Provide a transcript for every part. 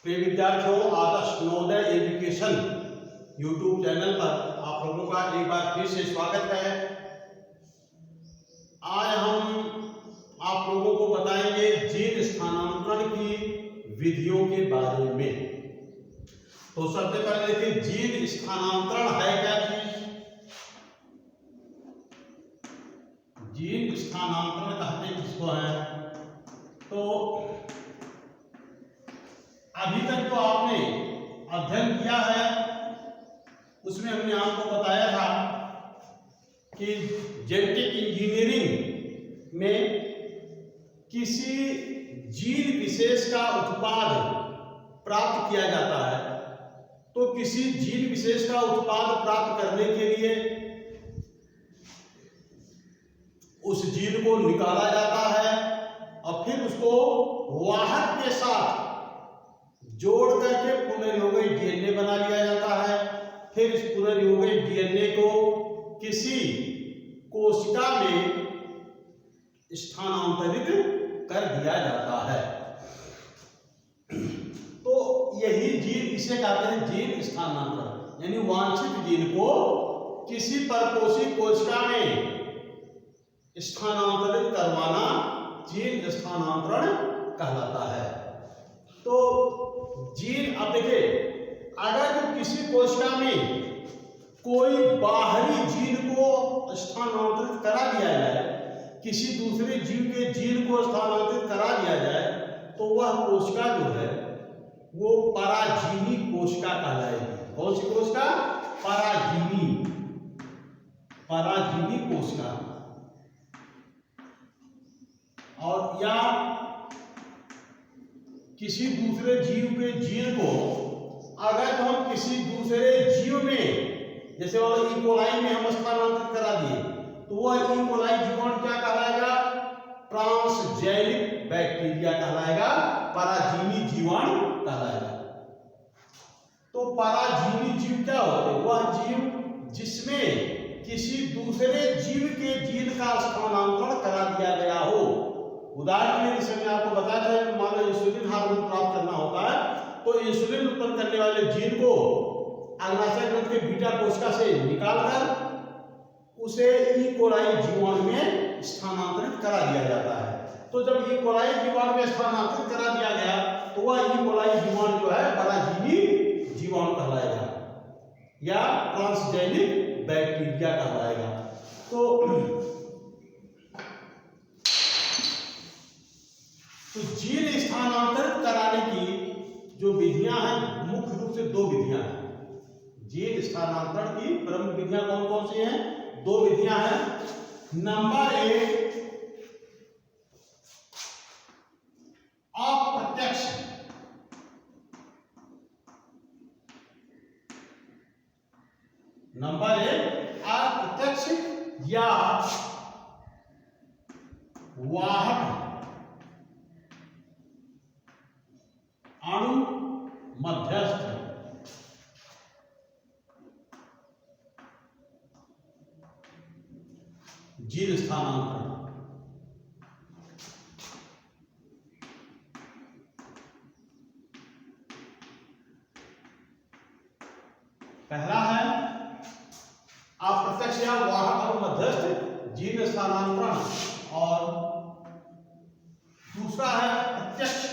प्रिय विद्यार्थियों, आदर्श Navodaya education YouTube channel पर आप लोगों का एक बार फिर से स्वागत है। आज हम आप लोगों को बताएंगे जीन स्थानांतरण की विधियों के बारे में। तो सबसे पहले देखिए, जीन स्थानांतरण है क्या चीज? जीन स्थानांतरण कहते किसको है? तो अभी तक जो आपने अध्ययन किया है उसमें हमने आपको बताया था कि जेनेटिक इंजीनियरिंग में किसी जीन विशेष का उत्पाद प्राप्त किया जाता है। तो किसी जीन विशेष का उत्पाद प्राप्त करने के लिए उस जीन को निकाला जाता है और फिर उसको वाहक के साथ जोड़ करके पुनर्योगित डीएनए बना लिया जाता है। फिर इस पुनर्योगित डीएनए को किसी कोशिका में स्थानांतरित कर दिया जाता है। तो यही जीन, इसे कहते हैं जीन स्थानांतरण, यानी वांछित जीन को किसी परपोषी कोशिका में स्थानांतरित करवाना जीन स्थानांतरण कहलाता है। तो जीन, अब देखिए, अगर जो किसी कोशिका में कोई बाहरी जीन को स्थानांतरित करा दिया जाए, किसी दूसरे जीव के जीन को स्थानांतरित करा दिया जाए, तो वह कोशिका जो है वो पराजीवी कोशिका कहलाएगी। कौन सी कोशिका? पराजीवी, पराजीवी कोशिका। और या किसी दूसरे जीव के जीन को अगर हम किसी दूसरे जीव में, जैसे वाला ई कोलाई में हम स्थानांतरित करा दिए, तो वह ई कोलाई जीवाणु क्या कहलाएगा? ट्रांसजेनिक बैक्टीरिया कहलाएगा, पराजीवी जीवाणु कहलाएगा। तो पराजीवी जीव क्या होते हैं? वह जीव जिसमें किसी दूसरे जीव के जीन का स्थानांतरण करा दिया गया हो। उदाहरण के लिए जैसे मैंने आपको बताया था कि मान लो इंसुलिन हार्मोन प्राप्त करना होता है, तो इंसुलिन उत्पन्न करने वाले जीन को अग्नाशय ग्रंथ के बीटा कोशिका से निकालकर उसे ई कोलाई जीवाणु में स्थानांतरित करा दिया जाता है। तो जब ई कोलाई जीवाणु में स्थानांतरित करा दिया गया, तो वह ई कोलाई जीवाणु जो है पराजीवी जीवाणु कहलाएगा या ट्रांसजेनिक बैक्टीरिया कहलाएगा। तो जीन स्थानांतरित कराने की जो विधियां हैं, मुख्य रूप से दो विधियां हैं। जीन स्थानांतरण की प्रमुख विधियां कौन कौन सी हैं? दो विधियां हैं। नंबर एक, अप्रत्यक्ष, नंबर एक अप्रत्यक्ष या वाहक अणु मध्यस्थ जीन स्थानांतरण। पहला है अप्रत्यक्ष या वाहक अणु मध्यस्थ जीन स्थानांतरण और दूसरा है प्रत्यक्ष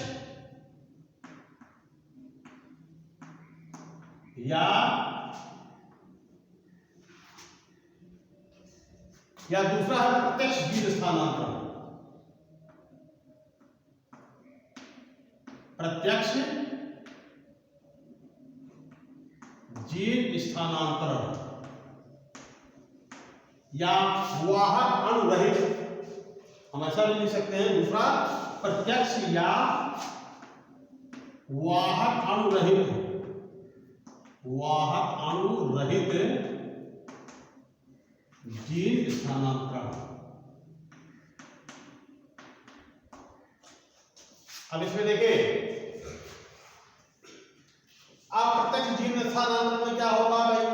या दूसरा है प्रत्यक्ष जीन स्थानांतरण। प्रत्यक्ष जीन स्थानांतरण या वाहक अणु रहित, हम ऐसा भी लिख सकते हैं। दूसरा प्रत्यक्ष या वाहक अणु रहित, वाहक अणु रहित जीन स्थानांतरण। अब इसमें देखिए, अप्रत्यक्ष जीन स्थानांतरण में क्या होगा भाई?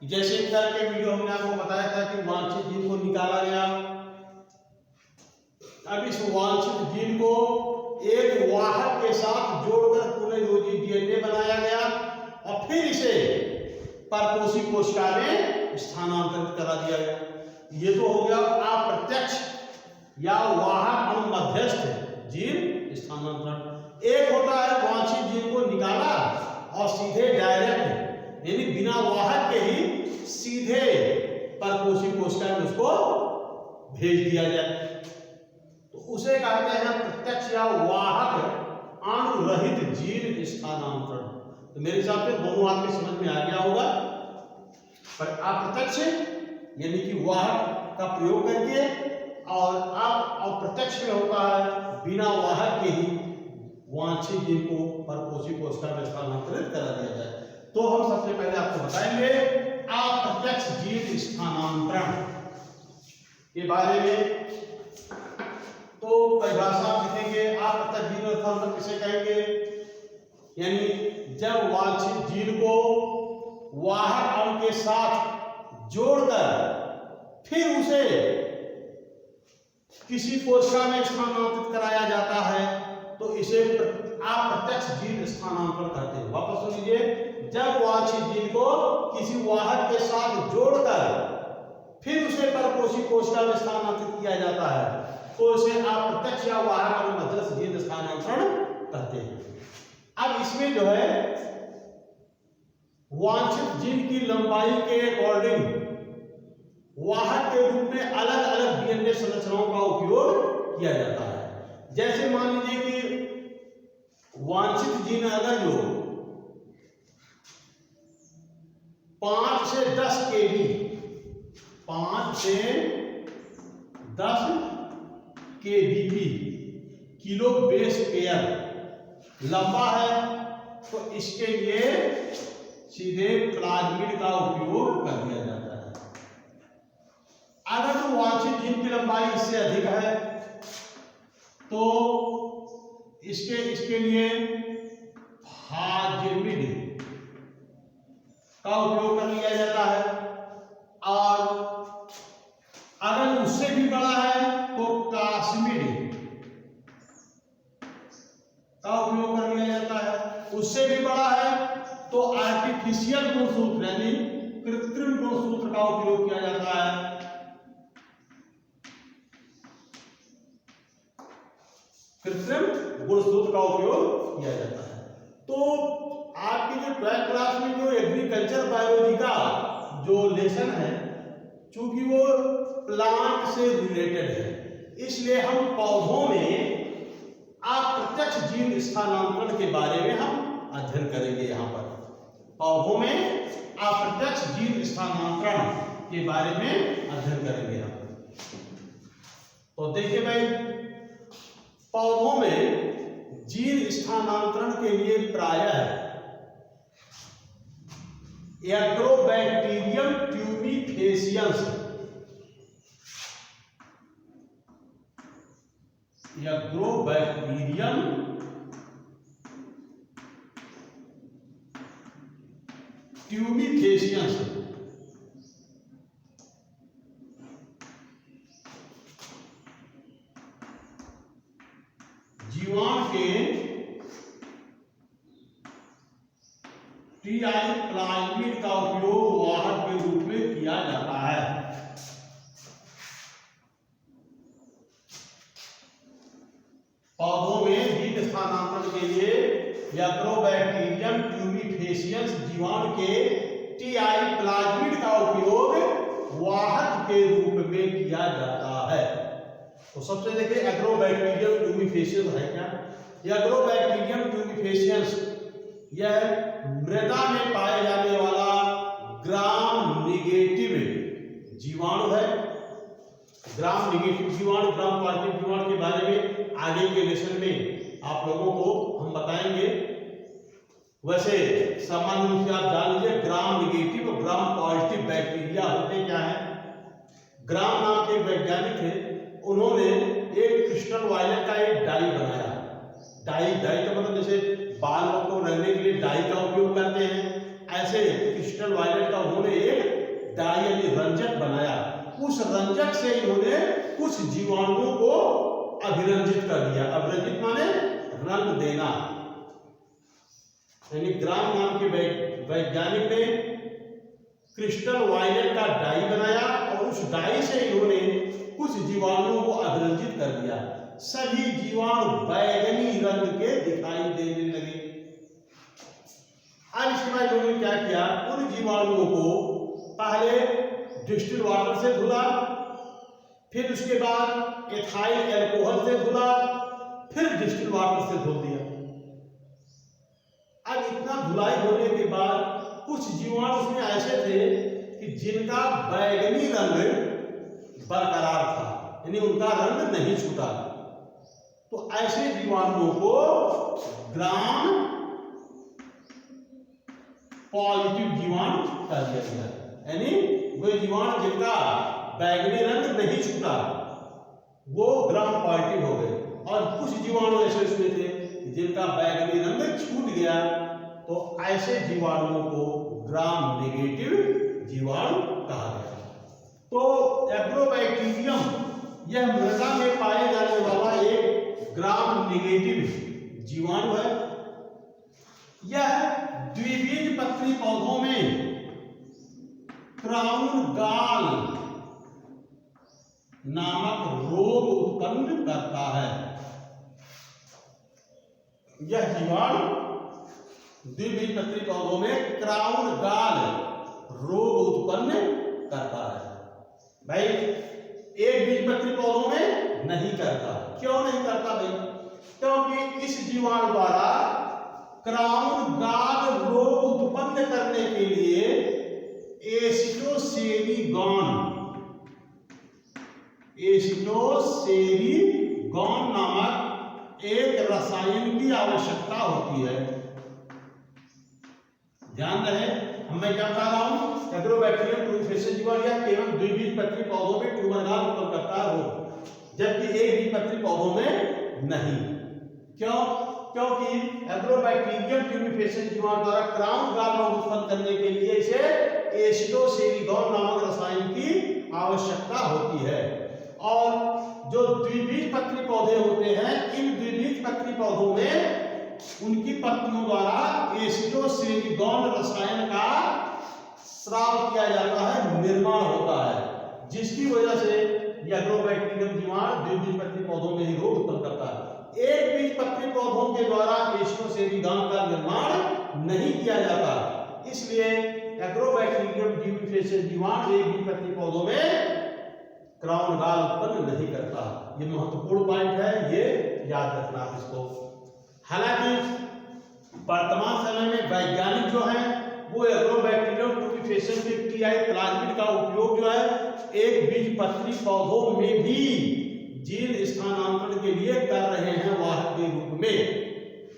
जैसे एक तरह के वीडियो हमने आपको बताया था कि वांछित जीन को निकाला गया। अब इस वांछित जीन को एक वाहक के साथ जोड़कर पुनर्योजी डीएनए बनाया गया और फिर इसे परपोषी कोशिका में स्थानांतरित करा दिया गया। ये तो हो गया अप्रत्यक्ष या वाहक अणु मध्यस्थ जीन स्थानांतरण। एक होता है वांछित जीन को निकाला और सीधे डायरेक्ट यानी बिना वाहक के ही सीधे परपोषी कोशिका में उसको भेज दिया जाए, तो उसे कहते हैं प्रत्यक्ष या वाहक अणु रहित जीन स्थानांतरण। तो मेरे हिसाब से दोनों आपके समझ में आ गया होगा। पर अप्रत्यक्ष यानी कि वाहक का प्रयोग करके और अप्रत्यक्ष में होता है बिना वाहक के ही वांछित जीन को परपोषी कोशिका में स्थानांतरित करा दिया जाए। तो हम सबसे पहले आपको बताएंगे अप्रत्यक्ष जीन स्थानांतरण के बारे में। तो परिभाषा लिखेंगे अप्रत्यक्ष जीन स्थानांतरण किसे कहेंगे, यानी जब वांछित जीन को वाहक अणु के साथ जोड़कर फिर उसे किसी कोशिका में स्थानांतरित कराया जाता है तो इसे अप्रत्यक्ष जीन स्थानांतरण कहते हैं। वापस सुन लीजिए, जब वांछित जीन को किसी वाहक के साथ जोड़कर फिर उसे परपोषी कोशिका में स्थानांतरित किया जाता है तो इसे अप्रत्यक्ष या वाहक अणु मध्यस्थ जीन स्थानांतरण कहते हैं। अब इसमें जो है वांछित जीन की लंबाई के अकॉर्डिंग वाहक के रूप में अलग अलग डीएनए संरचनाओं का उपयोग किया जाता है। जैसे मान लीजिए कि वांछित जीन अगर जो 5 से 10 केबी 5 से 10 केबीपी किलो बेस पेयर लंबा है तो इसके लिए सीधे प्लाज्मिड का उपयोग कर दिया जाता है। अगर तो वांछित जीन की लंबाई इससे अधिक है तो इसके लिए प्लाज्मिड का उपयोग कर लिया जाता है, और अगर उससे भी बड़ा है तो प्लास्मिड का उपयोग कर लिया जाता है। उससे भी बड़ा है तो आर्टिफिशियल गुणसूत्र यानी कृत्रिम गुणसूत्र का उपयोग किया जाता है। कृत्रिम गुणसूत्र का उपयोग किया जाता है। तो आपकी जो 12th क्लास में जो एग्रीकल्चर बायोलॉजी का जो लेसन है, चूंकि वो प्लांट से रिलेटेड है, इसलिए हम पौधों में अप्रत्यक्ष जीन स्थानांतरण के बारे में हम अध्ययन करेंगे। यहाँ पर पौधों में अप्रत्यक्ष जीन स्थानांतरण के बारे में अध्ययन करेंगे हम। तो देखिए भाई, पौधों में जीन स्थानांतरण के लिए प्रायः एग्रोबैक्टीरियम ट्यूबिफेसियंस जीवाणु के टीआई प्लाज्मिड का उपयोग वाहक के रूप में किया जाता है। पौधों में जीन स्थानांतरण के लिए एग्रोबैक्टीरियम ट्यूबिफेसियंस जीवाणु के टीआई प्लाज्मिड का उपयोग वाहक के रूप में किया जाता है। तो सबसे देखिए एग्रोबैक्टीरियम ट्यूबिफेसियंस है क्या? एग्रोबैक्टीरियम ट्यूबिफेसियंस यह मृदा में पाए जाने वाला ग्राम निगेटिव जीवाणु है। ग्राम निगेटिव जीवाणु, ग्राम पॉजिटिव जीवाणु के बारे में आगे के लेसन में आप लोगों को हम बताएंगे। वैसे सामान्य रूप से आप जान लीजिए ग्राम निगेटिव और ग्राम पॉजिटिव बैक्टीरिया होते क्या है। ग्राम नाम के वैज्ञानिक थे, उन्होंने एक क्रिस्टल वायलेट का एक डाई बनाया। डाई का मतलब जैसे बालों को रंगने के लिए डाई का उपयोग करते हैं, ऐसे क्रिस्टल वायलेट का उन्होंने एक डाई यानी रंजक बनाया। उस रंजक से इन्होंने कुछ जीवाणुओं को अभिरंजित कर दिया। अभिरंजित माने रंग देना। यानी ग्राम नाम के वैज्ञानिक ने क्रिस्टल वायलेट का डाई बनाया और उस डाई से इन्होंने कुछ जीवाणुओं को अभिरंजित कर दिया। सभी जीवाणु बैगनी रंग के दिखाई देने लगे। अब इसके बाद इन्होंने क्या किया, उन जीवाणुओं को पहले डिस्टिल्ड वाटर से धुला, फिर उसके बाद एथाइल अल्कोहल से धुला, फिर डिस्टिल्ड वाटर से धुल दिया। अब इतना धुलाई होने के बाद कुछ जीवाणु उसमें ऐसे थे कि जिनका बैगनी रंग बरकरार था, यानी उनका रंग नहीं छूटा। तो ऐसे जीवाणुओं को ग्राम पॉजिटिव जीवाणु कह दिया गया, यानी वे जीवाणु जिनका बैगनी रंग नहीं छूटा वो ग्राम पॉजिटिव हो गए। और कुछ जीवाणु ऐसे उसमें थे जिनका बैगनी रंग छूट गया, तो ऐसे जीवाणुओं को ग्राम नेगेटिव जीवाणु कहा गया। तो एग्रोबैक्टीरियम यह मृदा में पाए जाने वाला एक ग्राम नेगेटिव जीवाणु है। यह द्विबीजपत्री पौधों में क्राउन गॉल नामक रोग उत्पन्न करता है। यह जीवाणु द्विबीजपत्री पौधों में क्राउन गॉल रोग उत्पन्न करता है। भाई एक बीजपत्री पौधों में नहीं करता। क्यों नहीं करता भाई? क्योंकि इस जीवाणु द्वारा क्राउन गॉल रोग उत्पन्न करने के लिए एसिटोसेरिगॉन नामक एक रसायन की आवश्यकता होती है। ध्यान रहे, मैं क्या बता रहा हूं, एग्रोबैक्टीरियम ट्यूबरकुलोसिस जीवाणु या केवल द्विबीजपत्री पौधों में ट्यूबर गॉल उत्पन्न करता है, जबकि एक बीजपत्री पौधों में नहीं। क्यों? क्योंकि एग्रोबैक्टीरियम ट्यूबरकुलोसिस जीवाणु द्वारा क्राउन गॉल रोग उत्पन्न करने के लिए इसे एसिटोसेरिगॉन नामक रसायन की आवश्यकता होती है। और जो द्विबीजपत्री पौधे होते हैं, इन द्विबीजपत्री पौधों में उनकी पत्तियों द्वारा एसिटोसेरिगॉन रसायन का स्राव किया जाता है, निर्माण होता है, जिसकी वजह से एग्रोबैक्टीरियम जीवाणु द्विबीजपत्री पौधों में ही रोग उत्पन्न करता है। एक बीजपत्री पौधों के द्वारा एसिटोसेरिगॉन का निर्माण नहीं किया जाता, इसलिए एग्रोबैक्टीरियम ट्यूबरकुलोसिस जीवाणु एक बीजपत्री पौधों में क्राउन गॉल उत्पन्न नहीं करता। ये महत्वपूर्ण पॉइंट है, ये याद रखना इसको। हालांकि वर्तमान समय में वैज्ञानिक जो है वो एग्रोबैक्टीरियम ट्यूबरकुलोसिस के टीआई प्लाज्मिड का उपयोग जो है एक बीजपत्री पौधों में भी जीन स्थानांतरण के लिए कर रहे हैं, वाहक के रूप में।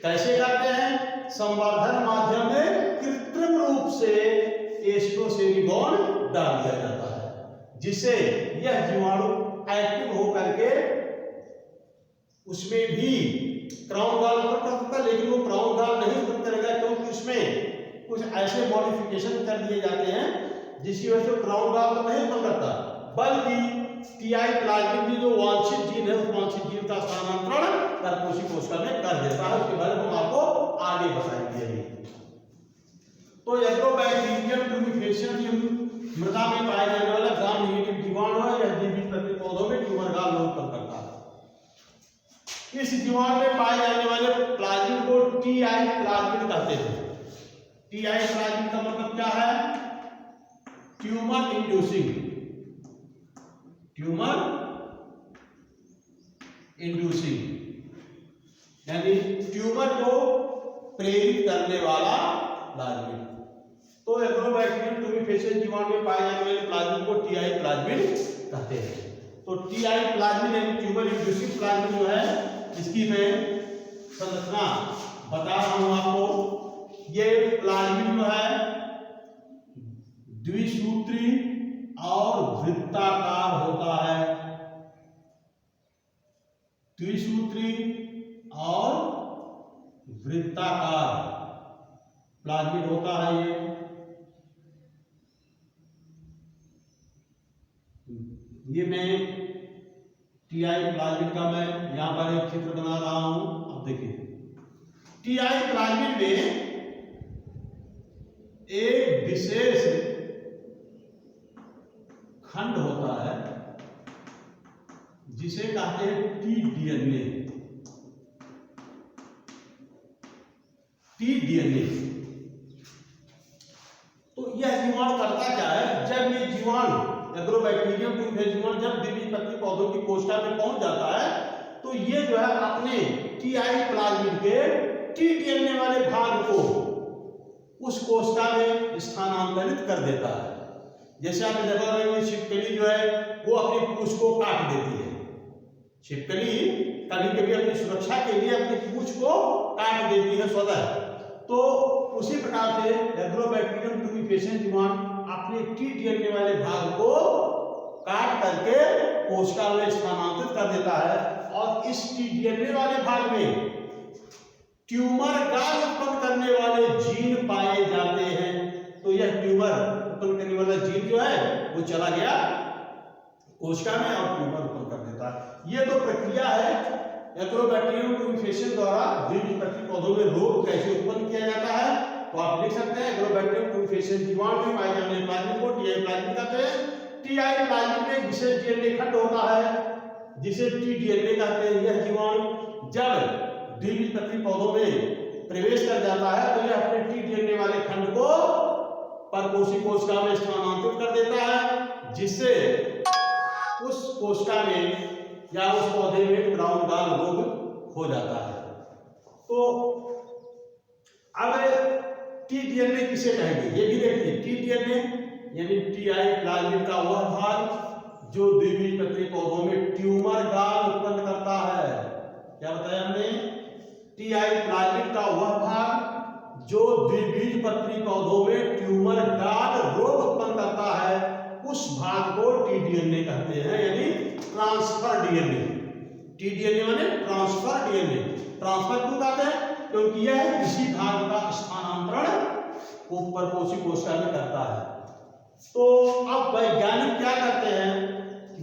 कैसे करते हैं? संवर्धन माध्यम में कृत्रिम रूप से एसिटोसेरिगॉन डाल दिया जाता है, जिससे यह जीवाणु एक्टिव होकर के उसमें भी क्राउन गॉल उत्पन्न कर सकता है, लेकिन वो क्राउन गॉल नहीं उत्पन्न करेगा, क्योंकि उसमें कुछ ऐसे मॉडिफिकेशन कर दिए जाते हैं जिसकी वजह से क्राउन गॉल तो नहीं उत्पन्न करता, बल्कि टीआई प्लाज्मिड में जो वांछित जीन है उस वांछित जीन का स्थानांतरण कर्पोषी कोशिका में कर देता है। उसके बारे में हम आपको आगे बताएंगे। तो एग्रोबैक्टीरियम ट्यूबरकुलोसिस मृदा में पाए जाने वाला ग्राम नेगेटिव जीवाणु है। यह द्विबीजपत्री पौधों में ट्यूबर गॉल रोग उत्पन्न करता है। इस जीवाणु में पाए जाने वाले प्लाज्मिड को टीआई प्लाज्मिड कहते हैं। टीआई प्लाज्मिड का मतलब क्या है? ट्यूमर इंड्यूसिंग यानी ट्यूमर को प्रेरित करने वाला प्लाज्मिड। तो एग्रोबैक्टीरियम ट्यूबरकुलोसिस जीवाणु में पाए जाने वाले प्लाज्मिड को टीआई प्लाज्मिड कहते हैं। तो टीआई प्लाज्मिड यानी ट्यूबर इंड्यूसिंग प्लाज्मिड जो है, इसकी मैं संरचना बता रहा हूं आपको। ये प्लाज्मिड जो है द्विसूत्री और वृत्ताकार होता है। द्विसूत्री और वृत्ताकार प्लाज्मिड होता है। ये मैं टीआई प्लाज्मिड का मैं यहां पर एक चित्र बना रहा हूं। अब देखिए, टीआई प्लाज्मिड में एक विशेष खंड होता है जिसे कहते हैं टीडीएनए। टीडीएनए तो यह जीवाणु करता क्या है, जब ये जीवाणु एग्रोबैक्टीरियम टू फेज जीवाणु जब द्विबीजपत्री पौधों की कोशिका में पहुंच जाता है तो ये जो है अपने टीआई प्लाज्मिड के टीडीएनए वाले भाग को उस कोशिका में स्थानांतरित कर देता है। जैसे आपने देखा होगा कि छिपकली जो है वो अपनी पूंछ को काट देती है। छिपकली कभी कभी अपनी सुरक्षा के लिए अपनी पूंछ को काट देती है स्वतः। तो उसी प्रकार से एग्रोबैक्टीरियम ट्यूबिफेशियन जीवाणु अपने टीडीएनए वाले भाग को काट करके कोशिका में स्थानांतरित कर देता है और इस टीडीएनए वाले भाग में ट्यूमर गाल उत्पन्न करने वाले जीन पाए जाते हैं। तो यह ट्यूमर उत्पन्न करने वाला जीन जो है वो चला गया कोशिका में और ट्यूमर उत्पन्न कर देता है। ये तो प्रक्रिया है एग्रोबैक्टीरियम ट्यूबिफेशियन द्वारा द्विबीजपत्री पौधों में रोग कैसे उत्पन्न किया जाता है। तो आप लिख सकते हैं एग्रोबैक्टीरियम ट्यूबिफेशियन जीवाणु में पाए जाने वाले प्लाज्मिड को टीआई प्लाज्मिड कहते हैं। टीआई प्लाज्मिड में विशेष डीएनए खंड होता है जिसे टीडीएनए कहते हैं। यह जीवाणु जब द्विबीजपत्री पौधों में प्रवेश कर जाता है तो यह अपने टीडीएनए वाले खंड को परपोषी कोशिका में स्थानांतरित कर देता है जिससे उस कोशिका में या उस पौधे में ब्राउन गाल रोग हो जाता है। तो अब टीडीएनए किसे कहेंगे ये भी देखिए। टीडीएनए यानी टीआई प्लाज्मिड का वह भाग जो द्विबीजपत्री पौधों में ट्यूमर गाल उत्पन्न करता है। क्या बताया हमने, टीआई प्लाज्मिड का वह भाग जो द्विबीजपत्री पौधों में ट्यूमर गाल रोग उत्पन्न करता है उस भाग को टीडीएनए कहते हैं, यानी ट्रांसफर डीएनए। टीडीएनए माने ट्रांसफर डीएनए। ट्रांसफर क्यों कहते हैं, क्योंकि यह किसी भाग का स्थानांतरण परपोषी कोशिका में करता है। तो अब वैज्ञानिक क्या करते हैं,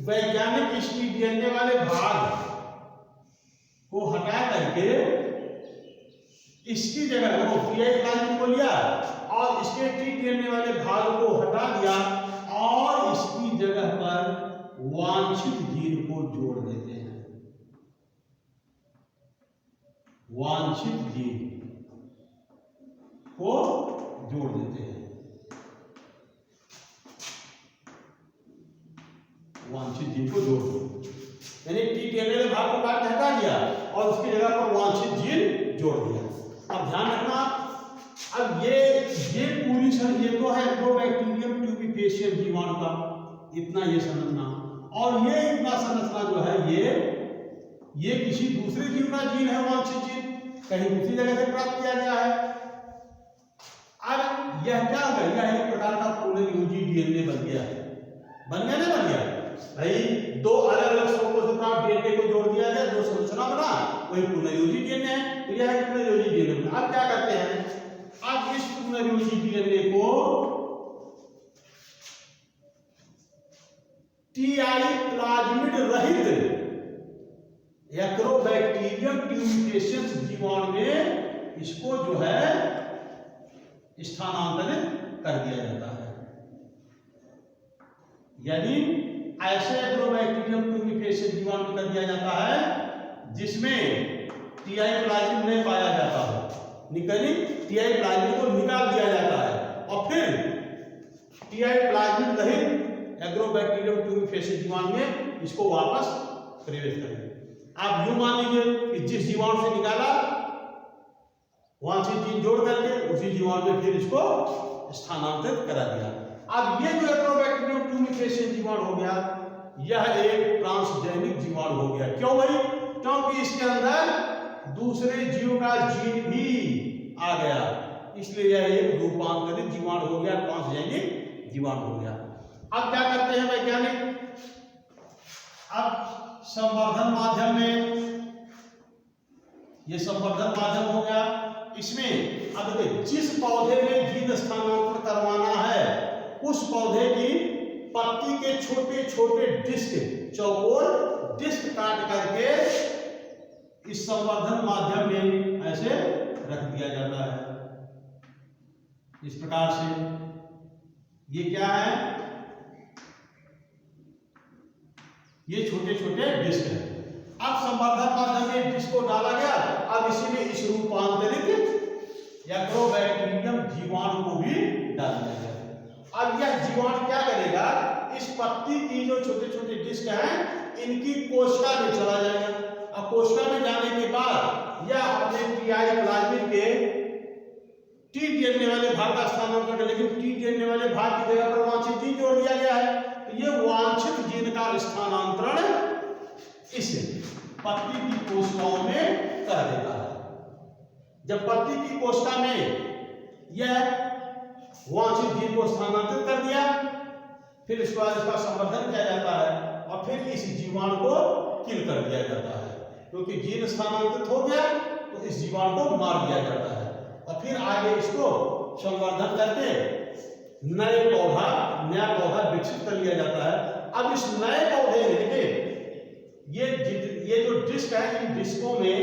वैज्ञानिक इस टीडीएनए वाले भाग को हटा करके इसकी जगह वो टीआई प्लाज्मिड को लिया और इसके टीडीएनए वाले भाग को हटा दिया और इसकी जगह पर वांछित जीन को जोड़ देते हैं। वांछित जीन को जोड़ देते हैं। वांछित जीन को जोड़ दो यानी टीडीएनए भाग को काट के हटा दिया और उसकी जगह पर वांछित जीन जोड़ दिया। अब ध्यान रखना, अब ये पूरी ये तो है एग्रोबैक्टीरियम ट्यूबिफेशियन जीवाणु का इतना ये संरचना, और ये इतना संरचना जो है ये किसी दूसरे जीव का जीन है, वांछित जीन कहीं दूसरी जगह से प्राप्त किया गया है। अब यह क्या हो गया, यह एक प्रकार का पुनर्योजी डीएनए बन गया है। बन गया ना, बन गया भाई। दो अलग अलग स्रोतों से प्राप्त डीएनए को जोड़ दिया गया, जो संरचना बना वही पुनर्योजी डीएनए है। तो यह पुनर्योजी डीएनए बना। अब क्या करते हैं, अब इस पुनर्योजी डीएनए को टीआई प्लाज्मिड रहित एग्रोबैक्टीरियम ट्यूबिफेशियन जीवाणु में इसको जो है स्थानांतरित कर दिया जाता है। यानी ऐसे एग्रोबैक्टीरियम ट्यूबिफेशियन जीवाणु में कर दिया जाता है जिसमें टीआई प्लाज्मिड नहीं पाया जाता है, निकली टीआई प्लाज्मिड को निकाल दिया जाता है और फिर टीआई प्लाज्मिड रहित एग्रोबैक्टीरियम ट्यूबिफेशियन जीवाणु में इसको वापस प्रवेश करें। आप यूं मान लीजिए कि जिस जीवाणु से निकाला वांछित जीन जोड़ करके उसी जीवाणु में फिर इसको स्थानांतरित करा दिया। अब ये जो एग्रोबैक्टीरियम ट्यूबिफेशियन जीवाणु हो गया, यह एक ट्रांसजेनिक जीवाणु हो गया। क्यों भाई, क्योंकि इसके अंदर दूसरे जीव का जीन भी आ गया, इसलिए यह एक रूपांतरित जीवाणु हो गया, ट्रांसजेनिक जीवाणु हो गया। अब क्या करते हैं वैज्ञानिक, अब संवर्धन माध्यम में, ये संवर्धन माध्यम हो गया, इसमें अब देखिए जिस पौधे में जीन स्थानांतरण करवाना है उस पौधे की पत्ती के छोटे छोटे डिस्क, चौकोर डिस्क काट करके इस संवर्धन माध्यम में ऐसे रख दिया जाता है। इस प्रकार से ये क्या है, ये छोटे छोटे डिस्क है। अब संवर्धन माध्यम में डिस्क को डाला गया, अब इसी में इस रूपांतरित एग्रोबैक्टीरियम जीवाणु को भी डाल दिया गया। अब यह जीवाणु क्या करेगा, इस पत्ती की जो छोटे छोटे डिस्क हैं इनकी कोशिका में चला जाएगा। अब कोशिका में जाने के बाद यह अपने टीआई प्लाज्मिड के टी डीएनए वाले भाग का स्थानांतरण कर, लेकिन टी डीएनए वाले भाग की जगह पर वांछित जीन जोड़ दिया गया है। तो ये वांछित जीन का स्थानांतरण इस पत्ती की कोशिकाओं में कर देता है। जब पत्ती की कोशिका में यह वांछित जीन को स्थानांतरित कर दिया, फिर इसके बाद इसका संवर्धन किया जाता है और फिर इस जीवाणु को किल कर दिया जाता है, क्योंकि जीन स्थानांतरित हो गया तो इस जीवाणु को मार दिया जाता है और फिर आगे इसको संवर्धन करके नया पौधा विकसित कर लिया जाता है। अब इस नए पौधे में देखिए ये जो डिस्क है, इन डिस्कों में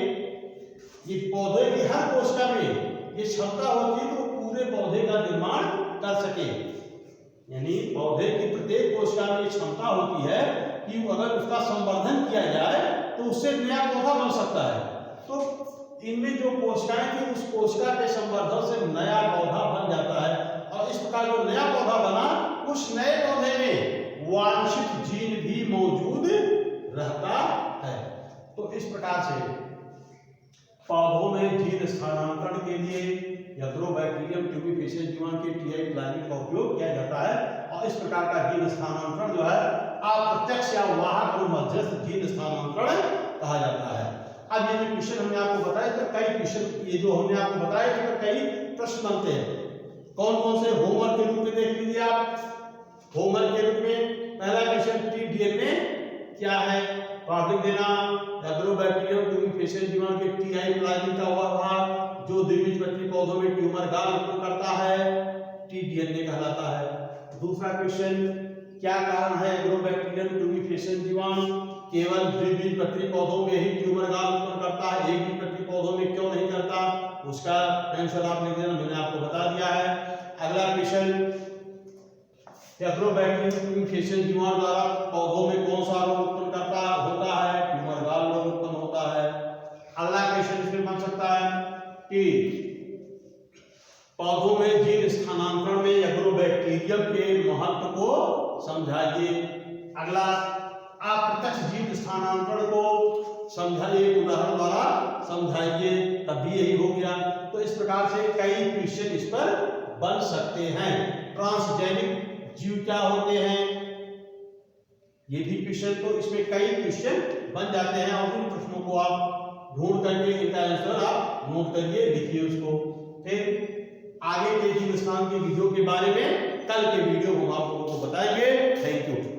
ये पौधे की हर कोशिका में ये क्षमता होती है कि वो पूरे पौधे का निर्माण कर सके। यानी पौधे की प्रत्येक कोशिका में ये क्षमता होती है कि अगर उसका संवर्धन किया जाए तो उससे नया पौधा बन सकता है। तो इनमें जो कोशिकाएं थी उस कोशिका के संवर्धन से नया पौधा बन जाता है और इस प्रकार जो नया पौधा बना उस नए पौधे में वांछित जीन भी मौजूद रहता है। तो इस प्रकार से पौधों में जीन स्थानांतरण के लिए एग्रोबैक्टीरियम ट्यूबिफेसियस जीवाणु के टीआई प्लाज्मिड का उपयोग किया जाता है और इस प्रकार का जीन स्थानांतरण जो है अप्रत्यक्ष या वाहक मध्यस्थ जीन स्थानांतरण कहा जाता है। अब ये जो क्वेश्चन हमने आपको बताया, तो कई क्वेश्चन ये जो हमने आपको बताया तो कई प्रश्न बनते हैं। कौन कौन से होमवर्क के रूप में देख लीजिए आप। होमवर्क के रूप में पहला क्वेश्चन टी डीएनए क्या है, टॉपिक देना एग्रोबैक्टीरियम ट्यूबिफेसियस जीवाणु के टीआई प्लाज्मिड का वह भाग जो द्विबीजपत्री पौधों में ट्यूमर गाल उत्पन्न करता है, टी डीएनए कहलाता है। दूसरा क्वेश्चन, क्या कारण है एग्रोबैक्टीरियम ट्यूबिफेसियस जीवाणु केवल द्विबीजपत्री पौधों में ही ट्यूमर गाल उत्पन्न करता है, एक बीजपत्री पौधों में क्यों नहीं करता, उसका आंसर आप लिख देना, मैंने आपको बता दिया है। अगला क्वेश्चन, एग्रोबैक्टीरियम ट्यूबिफेसियस जीवाणु द्वारा पौधों में कौन सा रोग उत्पन्न होता है, ट्यूमर गाल रोग उत्पन्न होता है। अगला क्वेश्चन इसमें बन सकता है कि पौधों में जीन स्थानांतरण में एग्रोबैक्टीरियम के महत्व को समझाइए। अगला, अप्रत्यक्ष जीन स्थानांतरण को समझाइए, उदाहरण द्वारा समझाइए, तब भी यही हो गया। तो इस प्रकार से कई क्वेश्चन इस पर बन सकते हैं। ट्रांसजेनिक जीव क्या होते हैं, ये भी क्वेश्चन, तो इसमें कई क्वेश्चन बन जाते हैं और उन प्रश्नों को आप ढूंढ करके इनका आंसर आप नोट करिए, लिखिए उसको। फिर आगे के जीव स्थान की विधियों के बारे में कल के वीडियो हम आप लोगों को बताएंगे। Thank you.